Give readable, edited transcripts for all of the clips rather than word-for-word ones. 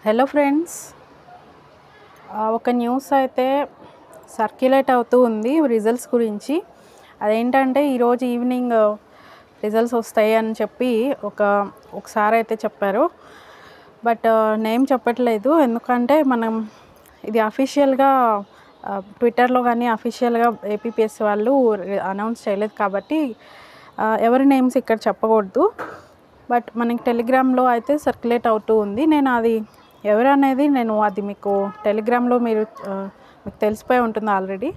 Hello friends, ఒక news అయితే circulate అవుతూ ఉంది రిజల్ట్స్ గురించి. అదేంటంటే ఈరోజు ఈవినింగ్ రిజల్ట్స్ వస్తాయి అని చెప్పి ఒకసారి అయితే చెప్పారు. బట్ నేమ్ చెప్పట్లేదు, ఎందుకంటే మనం ఇది అఫీషియల్గా ట్విట్టర్లో కానీ అఫీషియల్గా ఏపీపీఎస్సీ వాళ్ళు అనౌన్స్ చేయలేదు కాబట్టి ఎవరి నేమ్స్ ఇక్కడ చెప్పకూడదు. బట్ మనకి టెలిగ్రామ్లో అయితే సర్క్యులేట్ అవుతూ ఉంది. నేను అది ఎవరనేది అది మీకు టెలిగ్రామ్లో మీకు తెలిసిపోయి ఉంటుంది ఆల్రెడీ.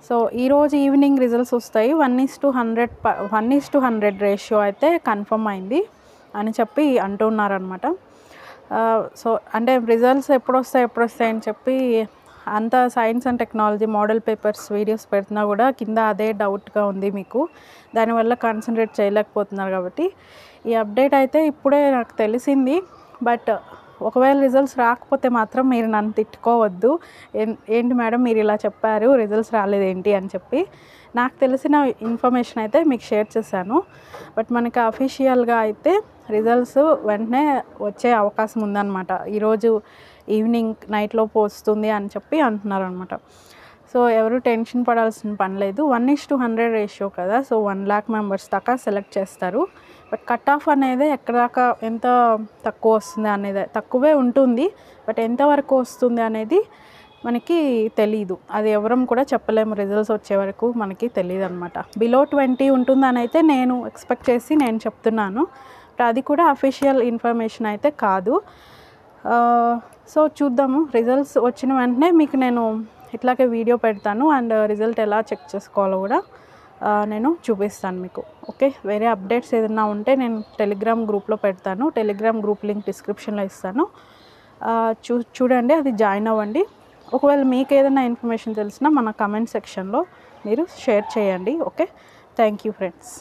సో ఈరోజు ఈవినింగ్ రిజల్ట్స్ వస్తాయి. 1:100 రేషియో అయితే కన్ఫర్మ్ అయింది అని చెప్పి అంటున్నారనమాట. సో అంటే రిజల్ట్స్ ఎప్పుడు వస్తాయి అని చెప్పి అంత science and technology model papers videos పెడుతున్నా కూడా కింద అదే డౌట్గా ఉంది మీకు. దానివల్ల కాన్సన్ట్రేట్ చేయలేకపోతున్నారు కాబట్టి ఈ అప్డేట్ అయితే ఇప్పుడే నాకు తెలిసింది. బట్ ఒకవేళ రిజల్ట్స్ రాకపోతే మాత్రం మీరు నన్ను తిట్టుకోవద్దు, ఏంటి మేడం మీరు ఇలా చెప్పారు, రిజల్ట్స్ రాలేదేంటి అని చెప్పి. నాకు తెలిసిన ఇన్ఫర్మేషన్ అయితే మీకు షేర్ చేశాను. బట్ మనకి అఫీషియల్గా అయితే రిజల్ట్స్ వెంటనే వచ్చే అవకాశం ఉందన్నమాట. ఈరోజు ఈవినింగ్ నైట్లోపు వస్తుంది అని చెప్పి అంటున్నారు అనమాట. సో ఎవరు టెన్షన్ పడాల్సిన పని లేదు. 1:100 రేషియో కదా, సో 1 lakh మెంబర్స్ దాకా సెలెక్ట్ చేస్తారు. బట్ కట్ ఆఫ్ అనేది ఎక్కడ దాకా ఎంత తక్కువ వస్తుంది అనేది తక్కువే ఉంటుంది. బట్ ఎంతవరకు వస్తుంది అనేది మనకి తెలీదు. అది ఎవరం కూడా చెప్పలేము, రిజల్ట్స్ వచ్చే వరకు మనకి తెలియదు అనమాట. బిలో 20 ఉంటుందని అయితే నేను ఎక్స్పెక్ట్ చేసి నేను చెప్తున్నాను. బట్ అది కూడా అఫీషియల్ ఇన్ఫర్మేషన్ అయితే కాదు. సో చూద్దాము. రిజల్ట్స్ వచ్చిన వెంటనే మీకు నేను ఇట్లాగే వీడియో పెడతాను, అండ్ రిజల్ట్ ఎలా చెక్ చేసుకోవాలో కూడా నేను చూపిస్తాను మీకు. ఓకే, వేరే అప్డేట్స్ ఏదైనా ఉంటే నేను టెలిగ్రామ్ గ్రూప్లో పెడతాను. టెలిగ్రామ్ గ్రూప్ లింక్ డిస్క్రిప్షన్లో ఇస్తాను, చూడండి, అది జాయిన్ అవ్వండి. ఒకవేళ మీకు ఏదైనా ఇన్ఫర్మేషన్ తెలిసినా మన కమెంట్ సెక్షన్లో మీరు షేర్ చేయండి. Okay, thank you friends.